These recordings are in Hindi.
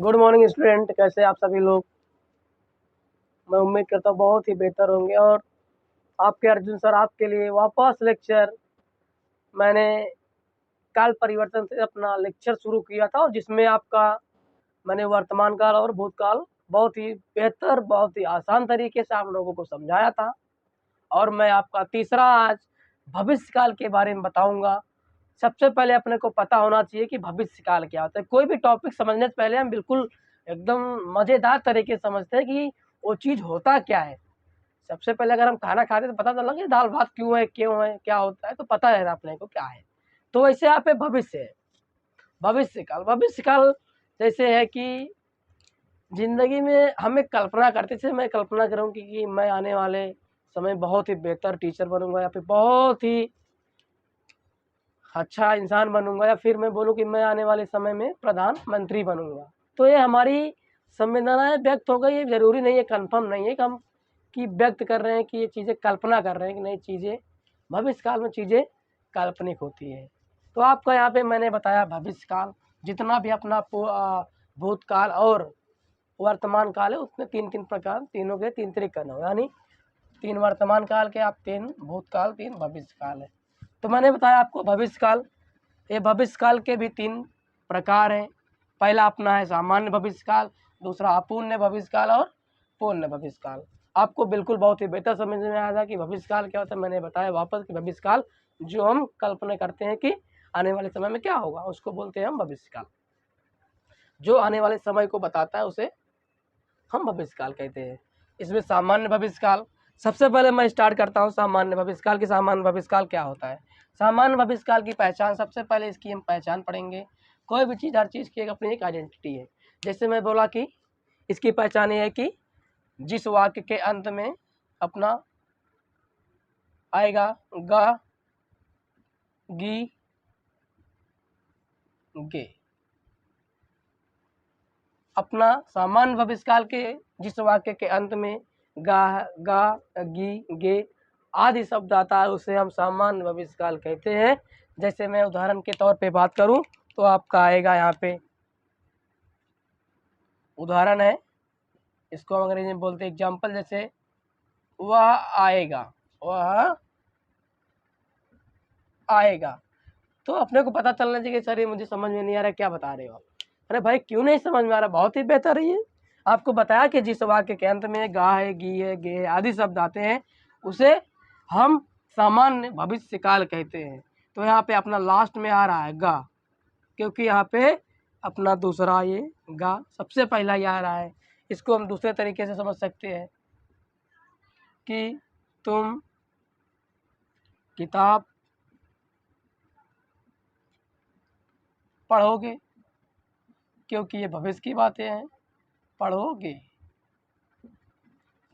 गुड मॉर्निंग स्टूडेंट, कैसे आप सभी लोग। मैं उम्मीद करता हूँ बहुत ही बेहतर होंगे। और आपके अर्जुन सर आपके लिए वापस लेक्चर मैंने काल परिवर्तन से अपना लेक्चर शुरू किया था, और जिसमें आपका मैंने वर्तमान काल और भूतकाल बहुत ही बेहतर, बहुत ही आसान तरीके से आप लोगों को समझाया था। और मैं आपका तीसरा आज भविष्य काल के बारे में बताऊंगा। सबसे पहले अपने को पता होना चाहिए कि भविष्य काल क्या होता है। कोई भी टॉपिक समझने से पहले हम बिल्कुल एकदम मज़ेदार तरीके से समझते हैं कि वो चीज़ होता क्या है। सबसे पहले अगर हम खाना खाते हैं तो पता चला कि दाल भात क्यों है, क्यों है, क्या होता है, तो पता है अपने को क्या है। तो वैसे यहाँ पे भविष्य है। भविष्य काल जैसे है कि जिंदगी में हम एक कल्पना करते थे। मैं कल्पना करूँ कि मैं आने वाले समय बहुत ही बेहतर टीचर बनूंगा, या फिर बहुत ही अच्छा इंसान बनूंगा, या फिर मैं बोलूँ कि मैं आने वाले समय में प्रधानमंत्री बनूंगा। तो ये हमारी संवेदनाएं व्यक्त हो गई। ये जरूरी नहीं है, कंफर्म नहीं है कि हम कि व्यक्त कर रहे हैं कि ये चीज़ें कल्पना कर रहे हैं कि नहीं। चीज़ें भविष्य काल में चीज़ें काल्पनिक होती है। तो आपका यहाँ पे मैंने बताया भविष्य काल, जितना भी अपना भूतकाल और वर्तमान काल है उसमें तीन तीन प्रकार, तीनों के तीन तरीके हो, यानी तीन वर्तमान काल के, आप तीन भूतकाल, तीन भविष्य काल है। तो मैंने बताया आपको भविष्य काल। ये भविष्य काल के भी तीन प्रकार हैं। पहला अपना है सामान्य भविष्य काल, दूसरा अपूर्ण भविष्य काल, और पूर्ण भविष्य काल। आपको बिल्कुल बहुत ही बेहतर समझ में आएगा कि भविष्य काल क्या होता है। मैंने बताया वापस कि भविष्य काल जो हम कल्पना करते हैं कि आने वाले समय में क्या होगा, उसको बोलते हैं हम भविष्य काल। जो आने वाले समय को बताता है उसे हम भविष्य काल कहते हैं। इसमें सामान्य भविष्य काल, सबसे पहले मैं स्टार्ट करता हूँ सामान्य भविष्य काल की। सामान्य भविष्य काल क्या होता है? सामान्य भविष्य काल की पहचान, सबसे पहले इसकी हम पहचान पढ़ेंगे। कोई भी चीज़, हर चीज़ की अपनी एक आइडेंटिटी है। जैसे मैं बोला कि इसकी पहचान ये है कि जिस वाक्य के अंत में अपना आएगा गा, गी, गे। अपना सामान्य भविष्य काल के जिस वाक्य के अंत में गा, गा, गी, गे आदि शब्द आता है उसे हम सामान्य भविष्य काल कहते हैं। जैसे मैं उदाहरण के तौर पे बात करूं तो आपका आएगा यहाँ पे उदाहरण है, इसको हम अंग्रेजी में बोलते हैं एग्जाम्पल। जैसे वह आएगा, वह आएगा। तो अपने को पता चलना चाहिए सर ये मुझे समझ में नहीं आ रहा, क्या बता रहे हो आप। अरे भाई क्यों नहीं समझ में आ रहा, बहुत ही बेहतर है ये। आपको बताया कि जिस वाक्य के अंत में गा है, गी है, गे है आदि शब्द आते हैं उसे हम सामान्य भविष्य काल कहते हैं। तो यहाँ पे अपना लास्ट में आ रहा है गा, क्योंकि यहाँ पे अपना दूसरा ये गा सबसे पहला ही आ रहा है। इसको हम दूसरे तरीके से समझ सकते हैं कि तुम किताब पढ़ोगे, क्योंकि ये भविष्य की बातें हैं। पढ़ोगे,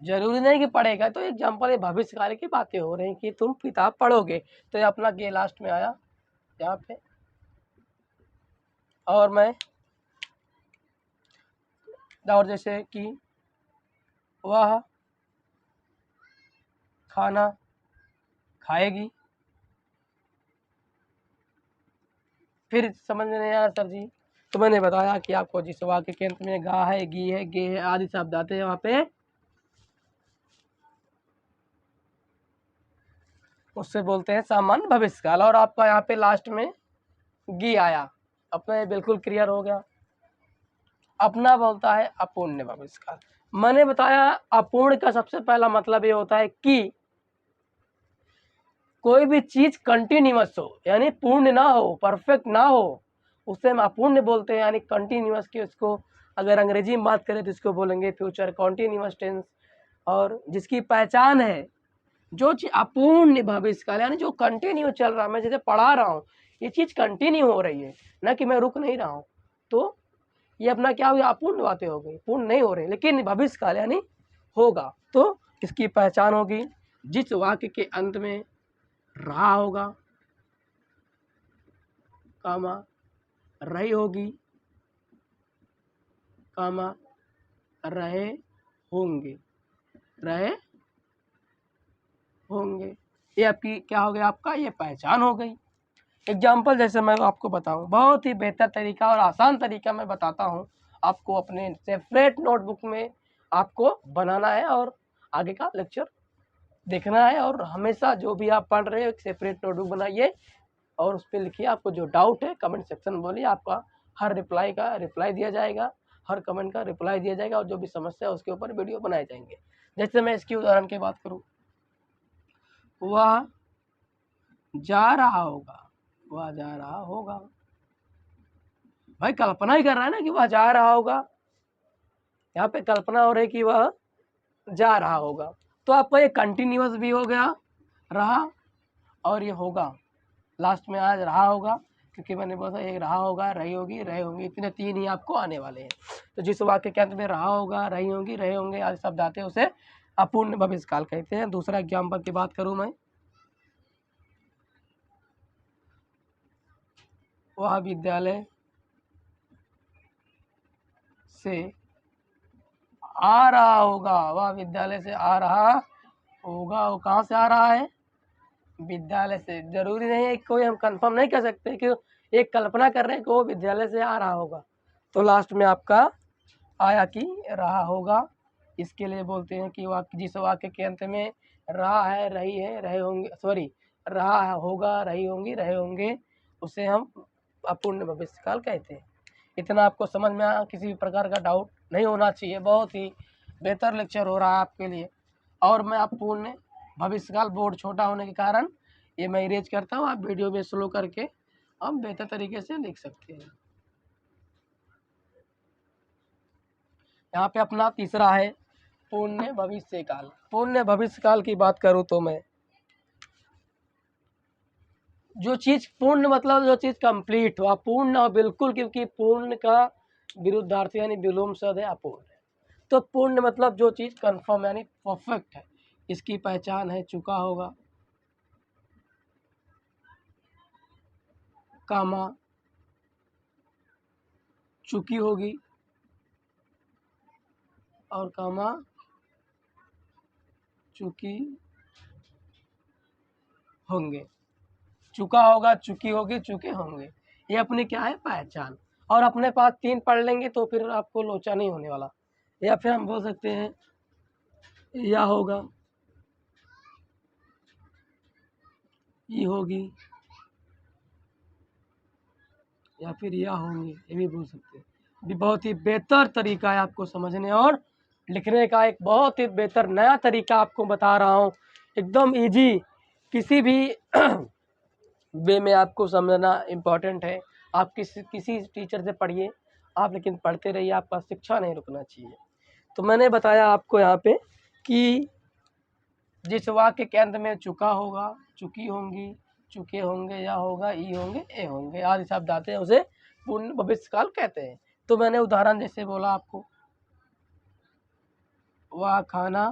जरूरी नहीं कि पढ़ेगा। तो एग्जाम्पल ये भविष्य काल की बातें हो रही हैं कि तुम किताब पढ़ोगे। तो ये अपना गे लास्ट में आया यहाँ पे। और मैं और जैसे कि वह खाना खाएगी। फिर समझ में नहीं आया सर जी, तो मैंने बताया कि आपको जिस वाक्य के अंत में गा है, गी है, गे है आदि शब्द आते हैं वहाँ पे उससे बोलते हैं सामान्य भविष्य काल। और आपका यहाँ पे लास्ट में गी आया, अपना ये बिल्कुल क्लियर हो गया। अपना बोलता है अपूर्ण भविष्य काल। मैंने बताया अपूर्ण का सबसे पहला मतलब ये होता है कि कोई भी चीज कंटिन्यूअस हो, यानी पूर्ण ना हो, परफेक्ट ना हो, उसे हम अपूर्ण बोलते हैं। यानी कंटिन्यूअस की उसको अगर अंग्रेजी में बात करें तो इसको बोलेंगे फ्यूचर कॉन्टिन्यूअस टेंस। और जिसकी पहचान है जो चीज अपूर्ण भविष्य काल, यानी जो कंटिन्यू चल रहा है, मैं जैसे पढ़ा रहा हूँ ये चीज कंटिन्यू हो रही है, ना कि मैं रुक नहीं रहा हूँ। तो ये अपना क्या हुआ, अपूर्ण बातें हो गई, पूर्ण नहीं हो रही, लेकिन भविष्य काल यानी होगा। तो इसकी पहचान होगी जिस वाक्य के अंत में रहा होगा, कामा रही होगी, कामा रहे होंगे, रहे होंगे। ये आपकी क्या हो गया, आपका ये पहचान हो गई। एग्जाम्पल जैसे मैं आपको बताऊं, बहुत ही बेहतर तरीका और आसान तरीका मैं बताता हूं आपको अपने सेपरेट नोटबुक में आपको बनाना है और आगे का लेक्चर देखना है। और हमेशा जो भी आप पढ़ रहे हो एक सेपरेट नोटबुक बनाइए और उस पर लिखिए। आपको जो डाउट है कमेंट सेक्शन में बोलिए, आपका हर रिप्लाई का रिप्लाई दिया जाएगा, हर कमेंट का रिप्लाई दिया जाएगा और जो भी समस्या है उसके ऊपर वीडियो बनाए जाएंगे। जैसे मैं इसकी उदाहरण की बात करूँ, वह जा रहा होगा, वह जा रहा होगा, भाई कल्पना ही कर रहा है ना कि वह जा रहा होगा, यहाँ पे कल्पना हो रही है कि वह जा रहा होगा। तो आपका ये कंटिन्यूअस भी हो गया रहा और ये होगा लास्ट में आज रहा होगा, क्योंकि मैंने बोला एक रहा होगा, रही होगी, रहे होंगे, इतने तीन ही आपको आने वाले हैं। तो जिस वाक्य के अंत में रहा होगा, रही होंगी, रहे होंगे आदि शब्द आते हैं उसे अपूर्ण भविष्यकाल कहते हैं। दूसरा एग्जाम्पल की बात करूं मैं, वह विद्यालय से आ रहा होगा, वह विद्यालय से आ रहा होगा। वो कहाँ से आ रहा है? विद्यालय से। जरूरी नहीं है कोई, हम कंफर्म नहीं कर सकते कि एक कल्पना कर रहे हैं कि वो विद्यालय से आ रहा होगा। तो लास्ट में आपका आया कि रहा होगा। इसके लिए बोलते हैं कि वाक्य जिस वाक्य के अंत में रहा है, रही है, रहे होंगे, सॉरी रहा होगा, रही होंगी, रहे होंगे, उसे हम अपूर्ण भविष्यकाल कहते हैं। इतना आपको समझ में आया, किसी भी प्रकार का डाउट नहीं होना चाहिए। बहुत ही बेहतर लेक्चर हो रहा है आपके लिए। और मैं अपूर्ण भविष्यकाल बोर्ड छोटा होने के कारण ये मैं इरेज करता हूँ, आप वीडियो में स्लो करके हम बेहतर तरीके से लिख सकते हैं। यहाँ पे अपना तीसरा है पूर्ण भविष्यकाल। पूर्ण भविष्यकाल की बात करूँ तो मैं, जो चीज़ पूर्ण मतलब जो चीज़ कंप्लीट हो, अपूर्ण और बिल्कुल, क्योंकि पूर्ण का विरुद्धार्थी यानी विलोम शब्द है अपूर्ण। तो पूर्ण मतलब जो चीज़ कंफर्म यानी परफेक्ट है, इसकी पहचान है चुका होगा, कामा चुकी होगी और कामा चुकी होंगे। चुका होगा, चुकी होगी, चुके होंगे, ये अपनी क्या है पहचान। और अपने पास तीन पढ़ लेंगे तो फिर आपको लोचा नहीं होने वाला। या फिर हम बोल सकते हैं या होगा, ई होगी, या फिर या होंगे, ये भी बोल सकते हैं। भी बहुत ही बेहतर तरीका है आपको समझने और लिखने का, एक बहुत ही बेहतर नया तरीका आपको बता रहा हूँ, एकदम इजी। किसी भी वे में आपको समझना इम्पोर्टेंट है। आप किसी टीचर से पढ़िए आप, लेकिन पढ़ते रहिए, आपका शिक्षा नहीं रुकना चाहिए। तो मैंने बताया आपको यहाँ पे कि जिस वाक्य के अंत में चुका होगा, चुकी होंगी, चुके होंगे, या होगा, ई होंगे, ए होंगे आदि शब्द आते हैं उसे पूर्ण भविष्यकाल कहते हैं। तो मैंने उदाहरण जैसे बोला आपको, वह खाना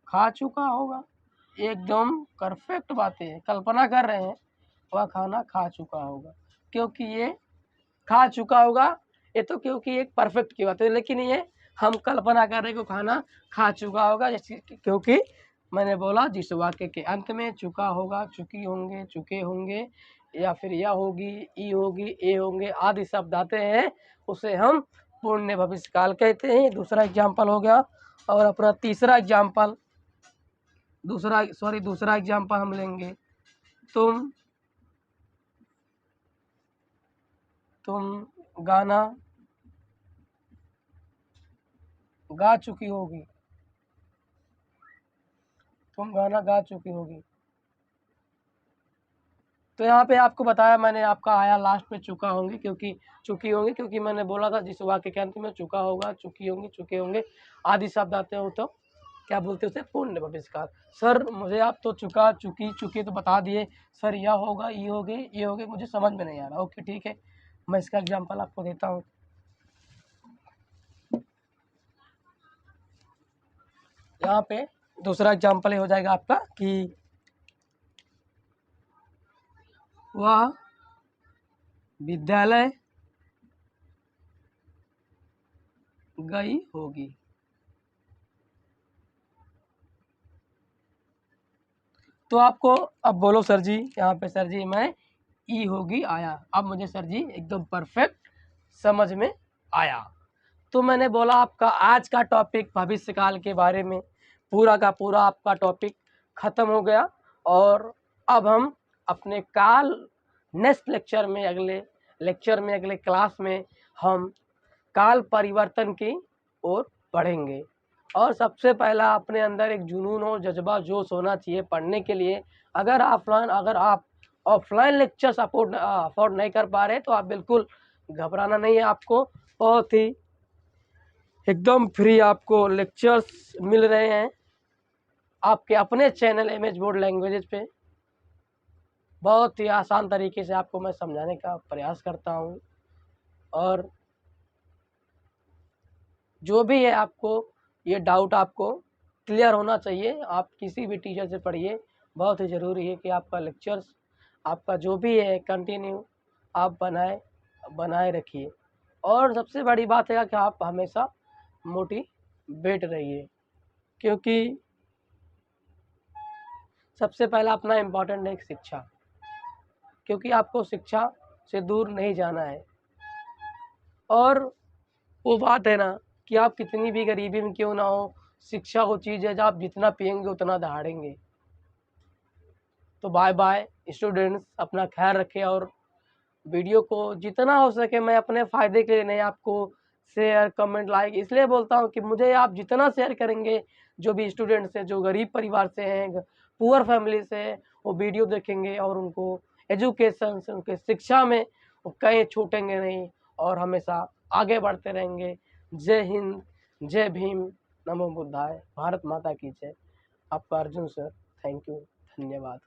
खा चुका होगा, एकदम परफेक्ट बातें हैं, कल्पना कर रहे हैं, वह खाना खा चुका होगा, क्योंकि ये खा चुका होगा, ये तो क्योंकि एक परफेक्ट की बात है, लेकिन ये हम कल्पना कर रहे हैं कि खाना खा चुका होगा, जैसे क्योंकि मैंने बोला जिस वाक्य के अंत में चुका होगा, चुकी होंगे, चुके होंगे, या फिर या होगी, ई होगी, ए होंगे आदि शब्द आते हैं उसे हम पूर्ण भविष्यकाल कहते हैं। दूसरा एग्जाम्पल हो गया। और अपना तीसरा एग्जाम्पल, दूसरा एग्जाम्पल हम लेंगे, तुम गाना गा चुकी होगी, तुम गाना गा चुकी होगी। तो यहाँ पे आपको बताया मैंने, आपका आया लास्ट में चुका होंगी, क्योंकि चुकी होंगी, क्योंकि मैंने बोला था जिस वाक्य के अंत में चुका होगा, चुकी होंगी, चुके होंगे आदि शब्द आते हो तो क्या बोलते हैं उसे पूर्ण भविष्यकाल। सर मुझे आप तो चुका, चुकी, चुके तो बता दिए, सर यह होगा, ये होगे, ये होगे, मुझे समझ में नहीं आ रहा। ओके ठीक है, मैं इसका एग्जाम्पल आपको देता हूँ। यहाँ पे दूसरा एग्जाम्पल ये हो जाएगा आपका कि वह विद्यालय गई होगी। तो आपको अब बोलो सर जी, यहाँ पे सर जी मैं ई होगी आया, अब मुझे सर जी एकदम परफेक्ट समझ में आया। तो मैंने बोला आपका आज का टॉपिक भविष्यकाल के बारे में पूरा का पूरा आपका टॉपिक ख़त्म हो गया, और अब हम अपने नेक्स्ट लेक्चर में अगले क्लास में हम काल परिवर्तन की ओर बढ़ेंगे। और सबसे पहला अपने अंदर एक जुनून और जज्बा जोश होना चाहिए पढ़ने के लिए। अगर आप ऑफलाइन लेक्चर्स अफोर्ड नहीं कर पा रहे तो आप बिल्कुल घबराना नहीं है। आपको बहुत ही एकदम फ्री आपको लेक्चर्स मिल रहे हैं आपके अपने चैनल एमएच बोर्ड लैंग्वेजेस पे। बहुत ही आसान तरीके से आपको मैं समझाने का प्रयास करता हूँ, और जो भी है आपको ये डाउट आपको क्लियर होना चाहिए। आप किसी भी टीचर से पढ़िए, बहुत ही ज़रूरी है कि आपका लेक्चर्स आपका जो भी है कंटिन्यू आप बनाए रखिए। और सबसे बड़ी बात है कि आप हमेशा मोटिवेट रहिए, क्योंकि सबसे पहला अपना इम्पोर्टेंट है शिक्षा, क्योंकि आपको शिक्षा से दूर नहीं जाना है। और वो बात है ना कि आप कितनी भी गरीबी में क्यों ना हो, शिक्षा वो चीज़ है जो आप जितना पिएंगे उतना दहाड़ेंगे। तो बाय बाय स्टूडेंट्स, अपना ख्याल रखें, और वीडियो को जितना हो सके मैं अपने फ़ायदे के लिए नहीं, आपको शेयर कमेंट लाइक इसलिए बोलता हूँ कि मुझे आप जितना शेयर करेंगे, जो भी स्टूडेंट्स हैं जो गरीब परिवार से हैं, पुअर फैमिली से हैं, वो वीडियो देखेंगे और उनको एजुकेशन से, उनके शिक्षा में वो कहीं छूटेंगे नहीं और हमेशा आगे बढ़ते रहेंगे। जय हिंद, जय भीम, नमो बुद्धाय, भारत माता की जय। आपका अर्जुन सर, थैंक यू, धन्यवाद।